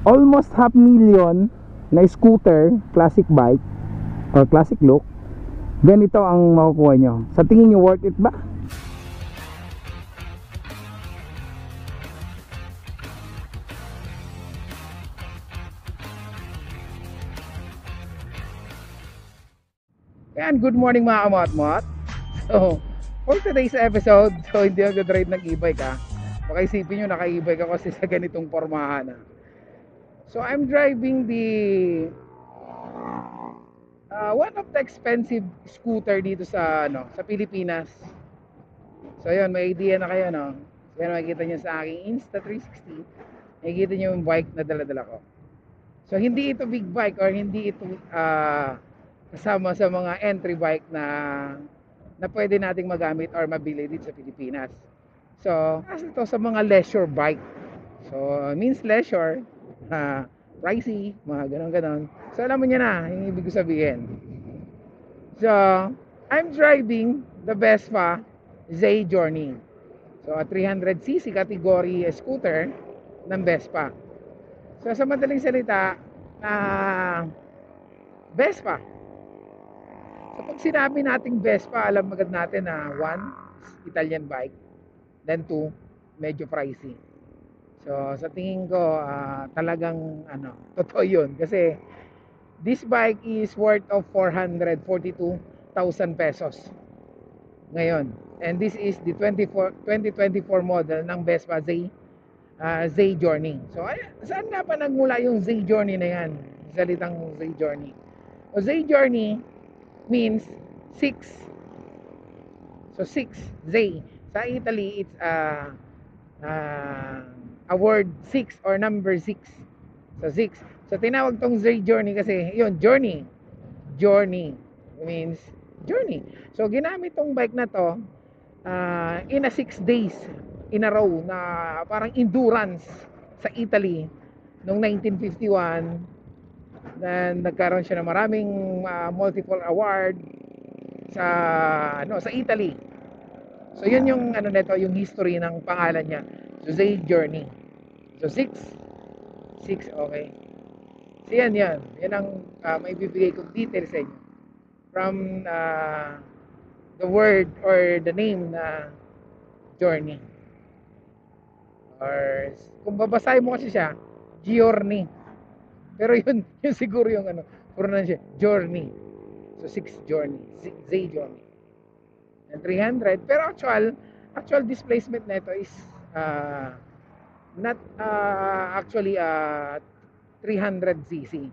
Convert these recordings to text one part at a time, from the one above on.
almost half million na scooter, classic bike or classic look, ganito ang makukuha nyo. Sa tingin nyo worth it ba? Yan, good morning mga kamot-mot. So, for today's episode, so hindi ako drive ng e-bike ha. Baka isipin nyo naka-e-bike ako kasi sa ganitong pormahan ha. So, I'm driving the one of the expensive scooter dito sa sa Pilipinas. So, yun, may idea na kayo, no? So, yan, makikita nyo sa aking Insta360. Makikita nyo yung bike na dala-dala ko. So, hindi ito big bike or hindi ito kasama sa mga entry bike na pwede nating magamit or mabili dito sa Pilipinas. So, kasi ito sa mga leisure bike. So, means leisure, pricey, mga ganon-ganon. So, alam mo niya na, yung ibig ko sabihin. So, I'm driving the Vespa Z Journey. So, a 300cc category scooter ng Vespa. So, sa madaling salita, Vespa. So, pag sinabi nating Vespa, alam agad natin na 1, Italian bike. Then 2, medyo pricey. So, sa tingin ko, talagang totoo yun. Kasi, this bike is worth of 442,000 pesos. Ngayon. And this is the 2024 model ng Vespa Z Journey. So, saan nga pa nagmula yung Z Journey na yan? Salitang Z Journey. O Z Journey means 6. So 6, Z. Sa Italy, it's a word 6 or number 6. So 6. So tinawag tong Z Journey kasi yun, journey. Journey means journey. So ginamit tong bike na to in a 6 days in a row na parang endurance sa Italy noong 1951. Then nagkaroon siya ng maraming multiple award sa Italy. So yun yung nito, yung history ng pangalan niya. So Z Journey. So 6, okay. So yan ang may bibigay kong details sa inyo from the word or the name na Journey. Or kung babasahin mo kasi siya, Giorni. Pero yun siguro yung pronunciation, Journey. So 6 Journey, Z Journey. And 300, pero actual displacement nito is not actually 300cc.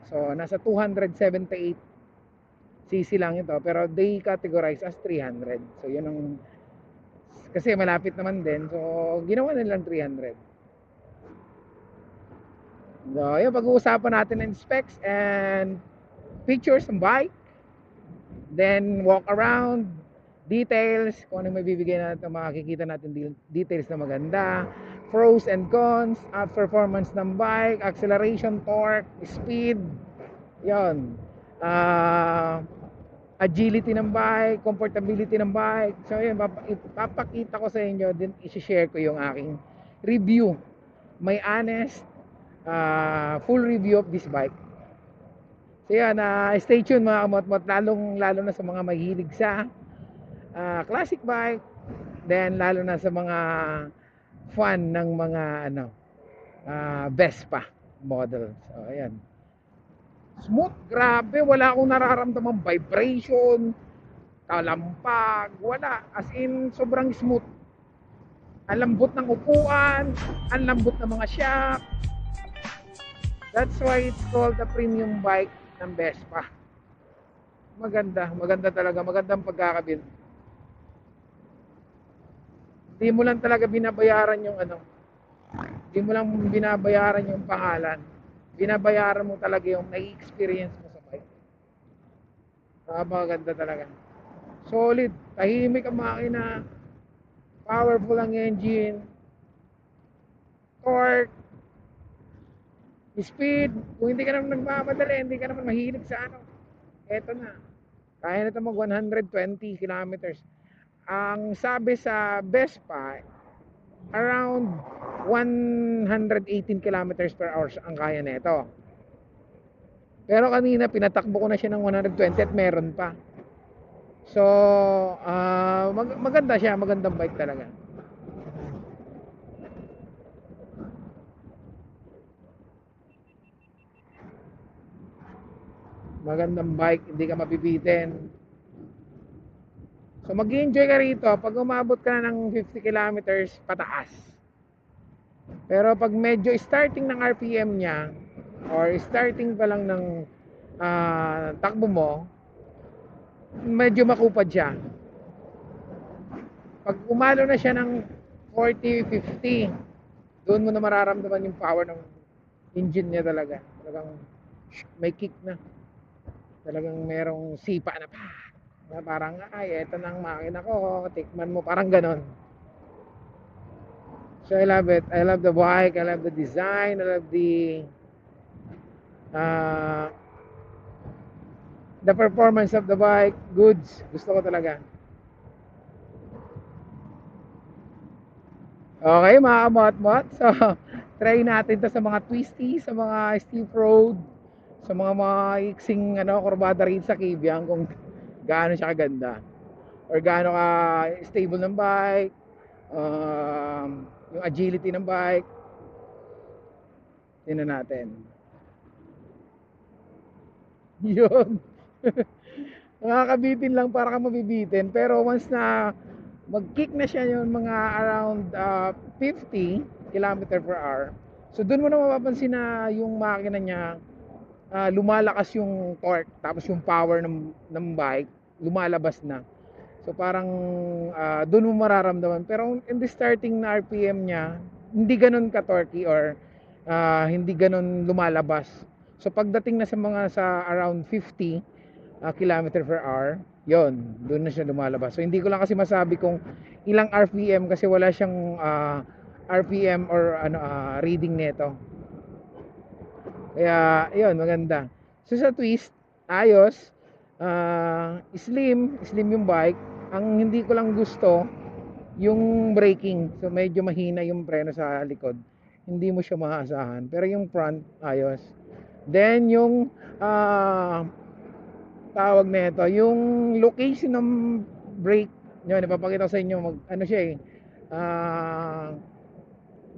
So nasa 278cc lang ito, pero they categorize as 300. So yun ang, kasi malapit naman din, so ginawa nilang 300. So yun, pag-uusapan natin ng specs and features ng bike, then walk around, details, kung ano may bibigay natin, makikita natin details na maganda, pros and cons, performance ng bike, acceleration, torque, speed, yon, agility ng bike, comfortability ng bike. So yun, papakita ko sa inyo, din i-share ko yung aking review, may honest full review of this bike. So yan, stay tuned mga kamot-mot, lalo na sa mga mahilig sa classic bike, then lalo na sa mga fan ng mga Vespa model. So ayan, smooth, grabe, wala akong nararamdamang vibration, talampag, wala, as in sobrang smooth. Ang lambot ng upuan, ang lambot ng mga shock. That's why it's called the premium bike ng Vespa. Maganda talaga, magandang pagkakabit. Hindi mo lang talaga binabayaran yung hindi mo lang binabayaran yung pangalan. Binabayaran mo talaga yung nai-experience mo sa bike. Maganda talaga. Solid, tahimik ang makina, powerful ang engine, torque, speed. Kung hindi ka naman nagmamadali, hindi ka naman mahilig sa eto na, kaya na ito mag 120 kilometers. Ang sabi sa Vespa, around 118 kilometers per hour ang kaya nito. Pero kanina pinatakbo ko na siya ng 120 at meron pa. So, maganda siya, magandang bike talaga. Magandang bike, hindi ka mabibitin. So, mag-enjoy ka rito pag umabot ka na ng 50 kilometers pataas. Pero pag medyo starting ng RPM niya, or starting pa lang ng takbo mo, medyo makupad siya. Pag umalo na siya ng 40, 50, doon mo na mararamdaman yung power ng engine niya talaga. Talagang may kick na. Talagang merong sipa na pa. Na parang, ay, eto na ang makina ko. Tikman mo, parang ganon. So I love it. I love the bike. I love the design. I love uh, the performance of the bike. Goods. Gusto ko talaga. Okay, mga kamot-mot. So, try natin to sa mga twisty, sa mga steep road, sa mga iksing kurbada rin sa Kibyang kung gaano siya kaganda or gaano ka stable ng bike, yung agility ng bike. Tingnan natin. Yun. Nakakabitin lang para ka mabibitin. Pero once na mag-kick na siya yung mga around 50 km per hour. So doon mo na mapapansin na yung makina niya lumalakas yung torque tapos yung power ng bike lumalabas na. So parang doon mo mararamdaman. Pero in the starting na RPM niya, hindi ganoon ka-torquey or hindi ganoon lumalabas. So pagdating na sa mga sa around 50 kilometer per hour, yon doon na siya lumalabas. So hindi ko lang kasi masabi kung ilang RPM kasi wala siyang RPM or reading nito. Kaya yon maganda. So sa twist, ayos. Slim yung bike. Ang hindi ko lang gusto yung braking. So medyo mahina yung preno sa likod. Hindi mo siya maasahan. Pero yung front, ayos. Then yung tawag nito, yung location ng brake, yun, ipapakita ko sa inyo, ano siya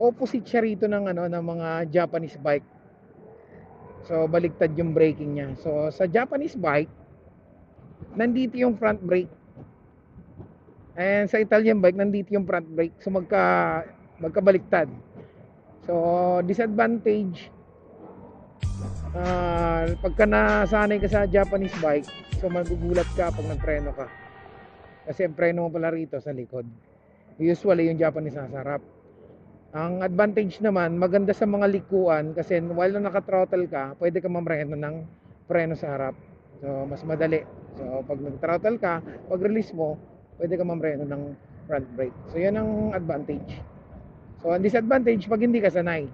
opposite siya rito ng ng mga Japanese bike. So baligtad yung braking niya. So sa Japanese bike, nandito yung front brake. And sa Italian bike, nandito yung front brake. So magkabaliktad. So disadvantage, pagka nasanay ka sa Japanese bike, so magugulat ka pag nagpreno ka. Kasi ang preno mo pala rito sa likod. Usually yung Japanese nasa harap. Ang advantage naman, maganda sa mga likuan kasi while naka-throttle ka, pwede ka mamreno ng preno sa harap. So mas madali. So pag nag-throttle ka, pag release mo, pwede ka mamreno ng front brake. So yan ang advantage. So ang disadvantage pag hindi ka sanay.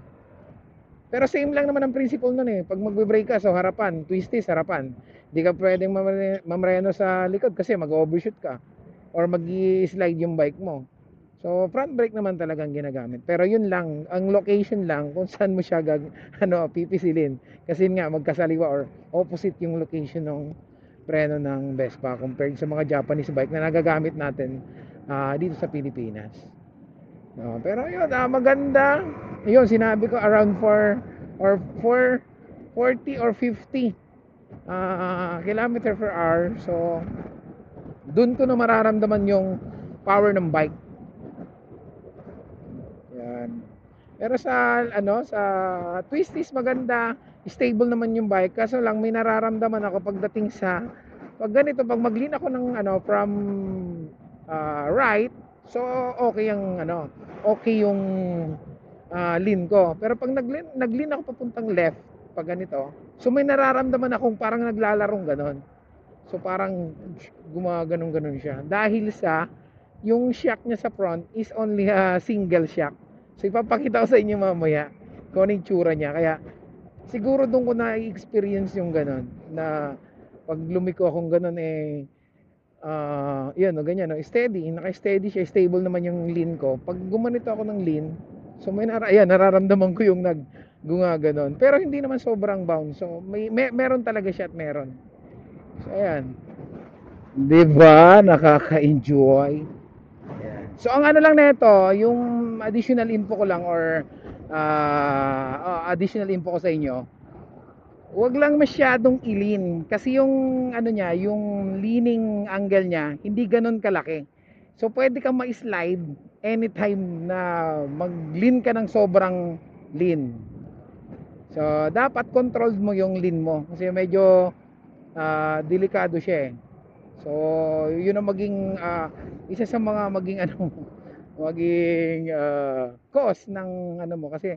Pero same lang naman ang principle nun eh. Pag magbe-brake ka, so harapan, twisties, harapan. Hindi ka pwedeng mamreno sa likod kasi mag-overshoot ka or mag-slide yung bike mo. So front brake naman talagang ginagamit. Pero yun lang, ang location lang kung saan mo siya pipisilin. Kasi nga magkasaliwa or opposite yung location ng preno ng Vespa compared sa mga Japanese bike na nagagamit natin dito sa Pilipinas. No, pero yun, maganda. Yun, sinabi ko around 4 or 40 or 50 kilometer per hour. So, dun ko na mararamdaman yung power ng bike. Yan. Pero sa twisties maganda, stable naman yung bike. Kaso lang may nararamdaman ako pagdating sa pag ganito, pag mag-lean ako ng from right, so okay yung okay yung lean ko. Pero pag nag-lean ako papuntang left, pag ganito, so may nararamdaman akong parang naglalarong ganon. So parang gumaganon-ganon siya. Dahil sa yung shock niya sa front is only a single shock. So ipapakita ko sa inyo mamaya kung ano yung tsura niya. Kaya siguro doon ko na-experience yung ganon na pag lumiko akong ganon Yan, no, ganyan, no, steady, naka-steady siya, stable naman yung lean ko. Pag gumanito ako ng lean, so ayan, nararamdaman ko yung gumaganon. Pero hindi naman sobrang bounce. So meron talaga siya at meron. So ayan. 'Di ba? Nakaka-enjoy. Ayan. So ang ano lang nito, yung additional info ko lang or additional info ko sa inyo. Huwag lang masyadong ilin kasi yung ano niya, yung leaning angle niya hindi ganoon kalaki. So pwede kang ma-slide anytime na mag-lean ka ng sobrang lean. So dapat controlled mo yung lean mo kasi medyo delikado siya eh. So yun ang maging isa sa mga maging ano maging cause ng ano mo kasi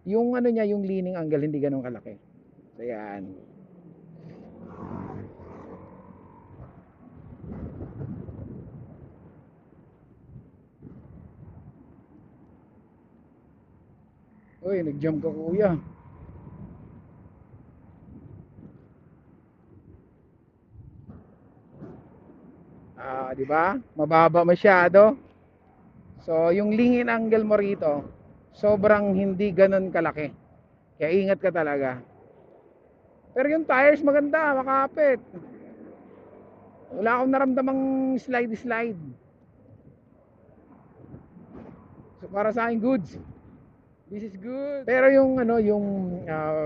yung ano niya, yung leaning angle hindi ganoon kalaki. So yan. Uy, nag-jump ka kuya. Di ba? Mababa masyado. So, yung lingin angle mo rito, sobrang hindi ganun kalaki. Kaya ingat ka talaga. Pero yung tires maganda, makapit. Wala akong naramdamang slide. So, para sa akin, goods. This is good. Pero yung ano, yung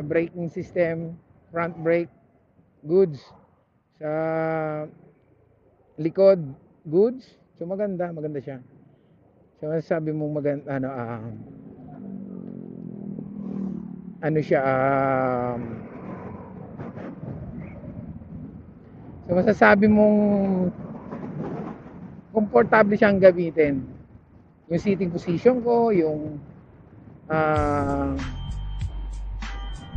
braking system, front brake, goods. Sa likod, goods. So maganda siya. So sabi mo maganda ano siya so masasabi mong komportable siyang gamitin. Yung sitting position ko, yung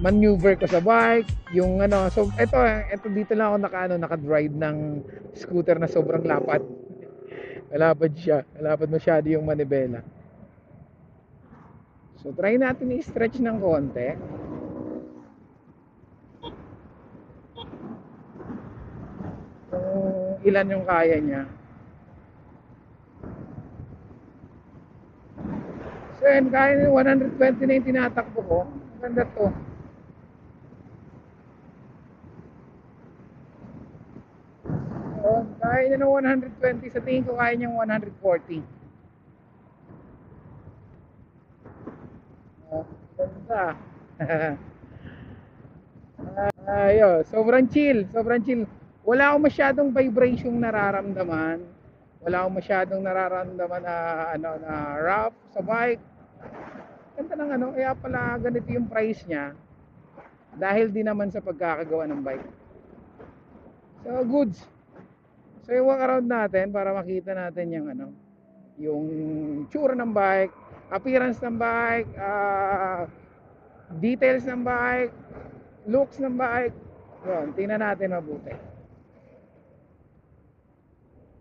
maneuver ko sa bike, yung ano, so ito dito lang ako naka-drive ng scooter na sobrang lapad. Malapad masyado yung manibela. So try natin i-stretch ng konti. Kung ilan yung kaya niya. So yun, kaya niya 120 na yung tinatakbo ko. Maganda to. Kaya niya ng 120, sa tingin ko kaya niyang 140. Ganda. Ayun, sobrang chill. Wala akong masyadong vibration nararamdaman. Wala akong masyadong nararamdaman na na rough sa bike. Ganda ng ano, kaya pala ganito yung price niya. Dahil din naman sa pagkakagawa ng bike. So goods. So yung walk around natin para makita natin yung ano, yung tsura ng bike, appearance ng bike, details ng bike, looks ng bike. Yun, tingnan natin mabuti.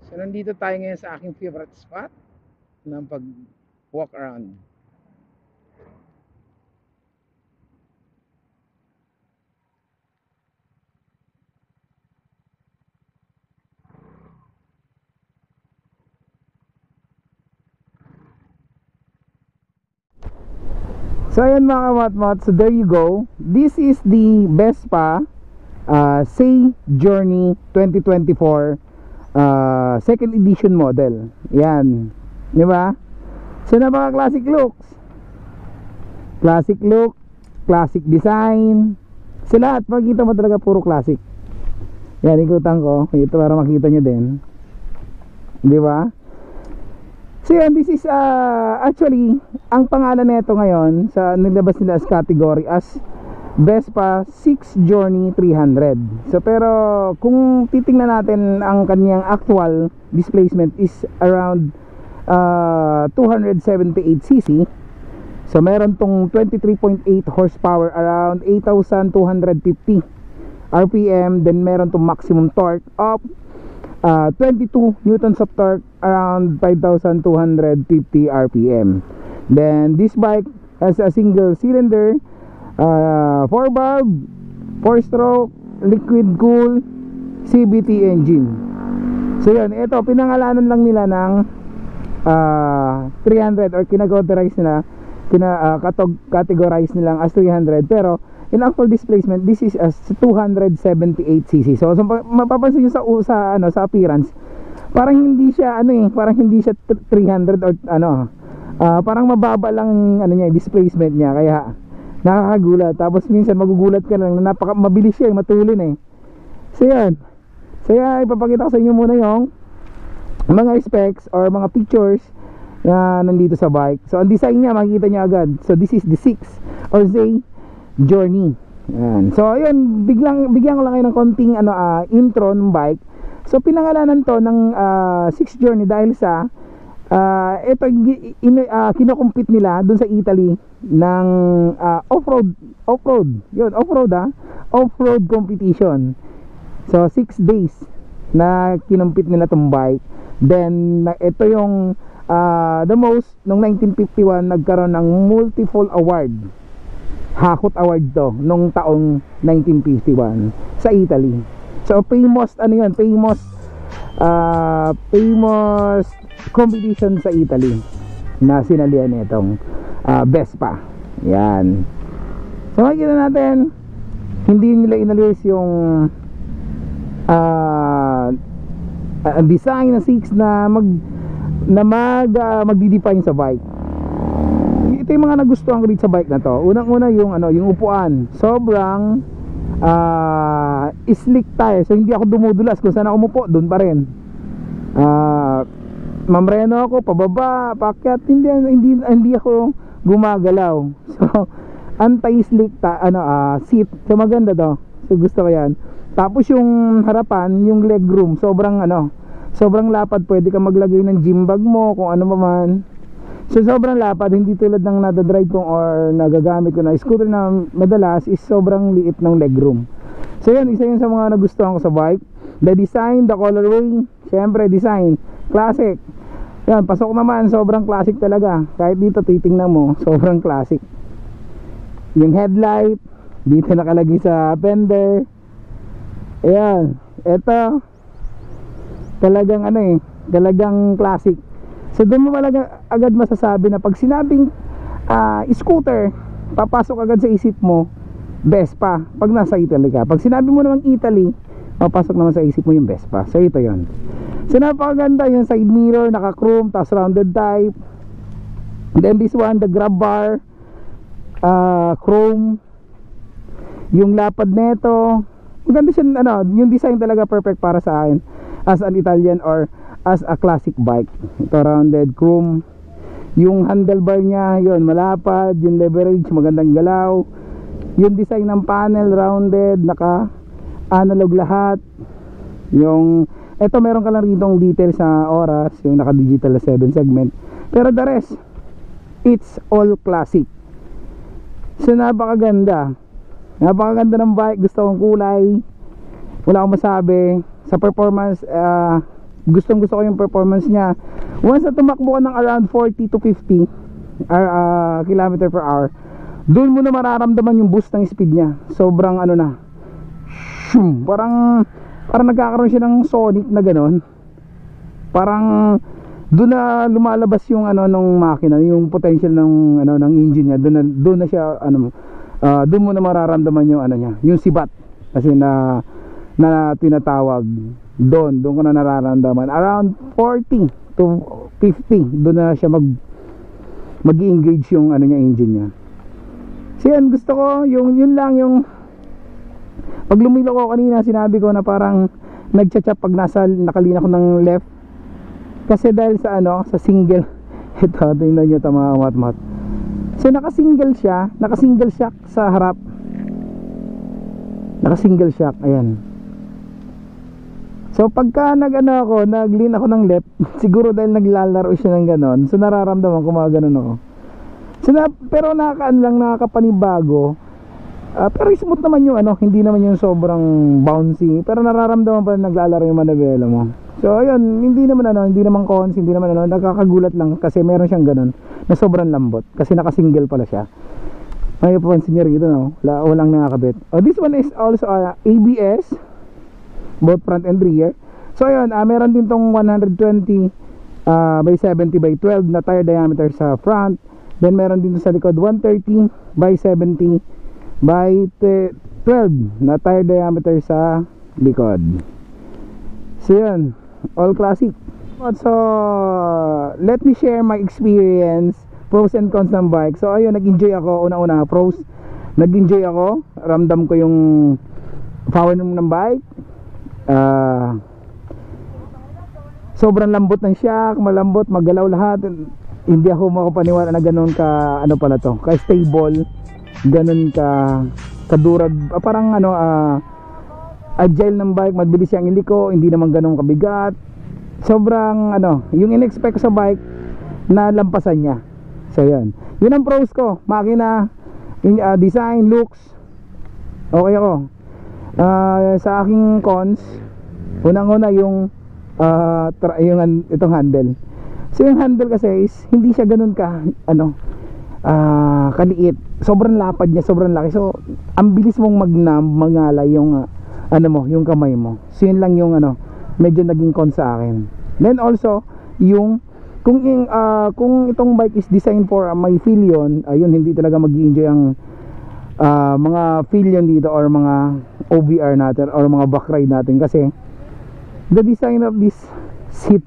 So nandito tayo ngayon sa aking favorite spot ng pag walk around. So ayan mga kamatmat, so there you go. This is the Vespa Say Journey 2024 second edition model. Yan, di ba? So napaka classic looks. Classic look, classic design. Sa lahat, makikita mo talaga puro classic. Yan, ikutan ko. Ito para makita nyo din. Di ba? So yan, this is actually ang pangalan nito ngayon sa nilabas nila as category as Vespa 6 Journey 300. So pero kung titingnan natin ang kanyang actual displacement is around 278cc. So meron tong 23.8 horsepower, around 8,250 RPM. Then meron tong maximum torque of 22 newtons of torque, around 5,250 RPM. Then this bike has a single cylinder, 4 valve, 4 stroke, liquid cool CVT engine. So yun, ito pinangalanan lang nila ng 300 or kinacategorize nila, categorize nilang as 300, pero in actual displacement this is as 278cc. So mapapansin nyo sa appearance, parang hindi siya parang hindi siya 300 or parang mababa lang niya, displacement niya, kaya nakakagulat. Tapos minsan magugulat ka lang na mabilis siya, matulin eh. So yan, kaya ipapakita ko sa inyo muna yung mga specs or mga pictures na nandito sa bike. So ang design niya makikita niyo agad. So this is the 6 or Z Journey. Yan. So ayun, bigyan ko lang kayo ng konting intro ng bike. So pinangalanan to ng 6 Journey dahil sa ito kinocompete nila dun sa Italy ng off-road. Yun, off-road competition. So 6 days na kinompete nila tong bike. Then ito yung the most nung 1951 nagkaroon ng multiple award. Hakot award to nung taong 1951 sa Italy. So famous famous competition sa Italy na sinalihan nitong Vespa. Yan. So makikita natin hindi nila inalis yung design na 6 na magdi-define sa bike. Ito yung mga nagustuhan ko dito sa bike na to. Unang-una yung upuan. Sobrang slick tire. So hindi ako dumudulas. Kung saan ako umupo, doon pa rin. Mamreno ako, pababa, paakyat, hindi ako gumagalaw. So anti-slick seat. So maganda to. So gusto ko yan. Tapos yung harapan, yung legroom, sobrang lapad. Pwede ka maglagay ng gym bag mo, kung ano man. So sobrang lapad, hindi tulad ng nadadrive ko or nagagamit ko na scooter na madalas is sobrang liit ng legroom. So yun, isa yun sa mga nagustuhan ko sa bike. The design, the colorway, syempre design, classic. Yan, pasok naman, sobrang classic talaga. Kahit dito titingnan mo, sobrang classic. Yung headlight, dito nakalagay sa fender. Ayan, eto talagang talagang classic. So doon mo talaga agad masasabi na pag sinabing scooter, papasok agad sa isip mo Vespa pag nasa Italy ka. Pag sinabi mo namang Italy, papasok naman sa isip mo yung Vespa. So ito yon. So napakaganda yung side mirror, naka chrome, tapos rounded type. Then this one, the grab bar, chrome. Yung lapad neto, maganda siya, yung design talaga perfect para sa akin as an Italian or as a classic bike. Ito rounded chrome. Yung handlebar niya, yun malapad. Yung leverage, magandang galaw. Yung design ng panel rounded, naka analog lahat. Yung ito meron ka lang ritong detail sa oras, yung naka digital 7 segment. Pero the rest, it's all classic. So napakaganda ng bike. Gusto kong kulay, wala akong masabi. Sa performance, gustong gusto ko yung performance niya. Once na tumakbo ka ng around 40 to 50 km per hour, doon mo na mararamdaman yung boost ng speed niya. Sobrang parang nagkakaroon siya ng sonic na ganon. Parang doon na lumalabas yung nung makina, yung potential ng ng engine niya. Doon na siya doon mo na mararamdaman yung niya, yung sibat kasi na tinatawag. Doon ko na nararamdaman around 40 to 50. Doon na siya mag-engage yung niya, engine niya. So yan, gusto ko yun lang yung pag lumilo ko kanina, sinabi ko na parang nagchat-chat pag nakalina ko ng left kasi dahil sa sa single. Ito, tingnan nyo ito mga mat-mat. So naka-single shock sa harap. Naka-single shock, ayan. So pagka naglin ako ng left, siguro dahil naglalaro siya ng ganon, so nararamdaman ko mga ganon ako. So pero nakakapanibago. Pero smooth naman yung hindi naman yung sobrang bouncy, pero nararamdaman pa rin naglalaro yung manabela mo. So ayun, hindi naman cons, hindi naman nakakagulat lang kasi meron siyang ganon na sobrang lambot kasi naka-single pala siya. May papansin niyo rito, walang nakakabit. This one is also ABS, both front and rear. So ayun, meron din tong 120 by 70 by 12 na tire diameter sa front. Then meron din sa likod 130 by 70 by 12 na tire diameter sa likod. So yun, all classic. So let me share my experience, pros and cons ng bike. So ayun, nag-enjoy ako. Una-una, pros, nag-enjoy ako. Ramdam ko yung power ng bike. Sobrang lambot ng shock, malambot, magalaw lahat. Hindi ako makapaniwala na ganun ka, ano pala to, ka stable, ganun ka kadurag, parang ano, agile ng bike, mabilis siyang iliko, hindi naman ganun kabigat. Sobrang ano, yung in-expect ko sa bike na lampasan niya. So yun ang pros ko, makina, design, looks, okay ako. Sa aking cons, unang-una yung itong handle. So yung handle kasi is hindi siya ganun ka ano, kaliit. Sobrang lapad niya, sobrang laki. So ang bilis mong mangalay yung ano mo, yung kamay mo. So yun lang yung ano, medyo naging con sa akin. Then also yung kung itong bike is designed for may filion, ayun, hindi talaga mag-enjoy ang mga filion dito or mga OBR natin or mga back ride natin kasi the design of this seat.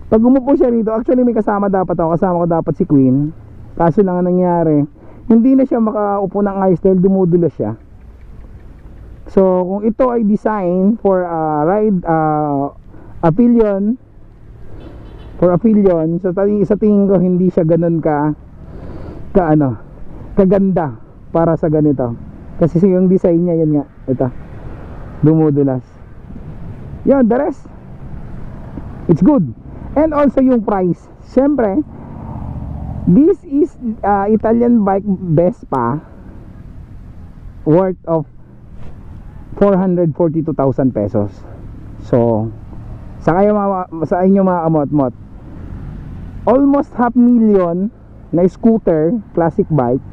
Pag umupo siya rito, actually may kasama ko dapat si Queen. Kaso lang ang nangyari, hindi na siya makaupo ng ayos dahil dumudulas siya. So kung ito ay design for ride, a pillion, for a pillion, so sa tingin ko hindi siya ganun kaganda para sa ganito. Kasi yung design niya, yan nga, ito, dumudulas. Yun, the rest, it's good. And also yung price, syempre, this is Italian bike Vespa, worth of 442,000 pesos. So sa inyo mga kamot-mot, almost 500,000 na scooter, classic bike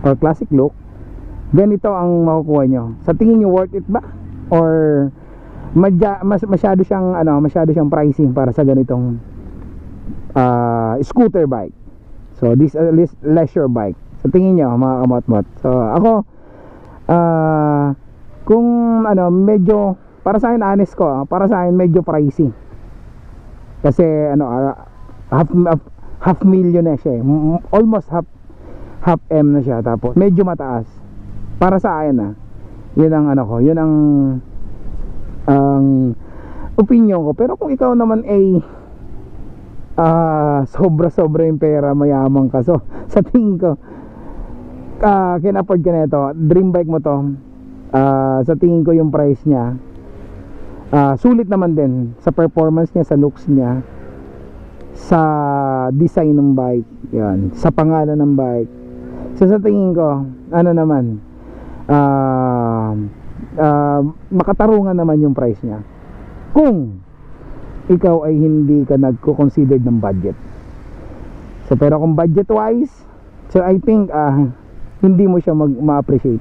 or classic look, ganito ang makukuha nyo. Sa tingin nyo worth it ba? Or masyado siyang pricing para sa ganitong scooter bike? So this leisure bike, sa tingin nyo mga kamot-mot. So ako, kung ano, medyo, para sa akin, honest ko, para sa akin medyo pricey. Kasi ano, half million na siya, almost half M na siya, tapos medyo mataas para sa akin. Yun ang ano ko, yun ang opinion ko. Pero kung ikaw naman ay sobra yung pera, mayaman ka, so sa tingin ko can afford ka na ito, dream bike mo to. Sa tingin ko yung price niya sulit naman din sa performance niya, sa looks niya, sa design ng bike, yan, sa pangalan ng bike. So sa tingin ko, ano naman, makatarungan naman yung price niya kung ikaw ay hindi ka nagko-consider ng budget. So pero kung budget wise, so I think hindi mo siya ma-appreciate.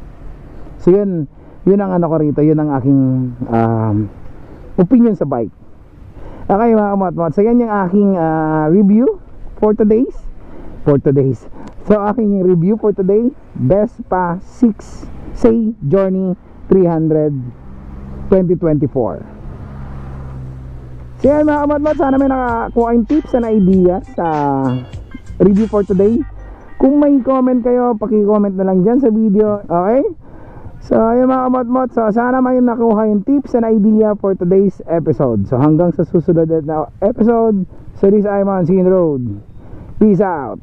So yun ang ano ko rito, yun ang aking opinion sa bike. Okay mga kamat-mat, so yan yung aking review for today's. So aking review for today, Vespa 6C Journey 300 2024. So yan mga kamat-mat, sana may nakakuha yung tips and ideas sa review for today. Kung may comment kayo, paki-comment na lang dyan sa video, okay? So ayun mga kamot-mot, so sana may nakuha yung tips and idea for today's episode. So hanggang sa susunod na episode, so this I'm on Scene Road. Peace out.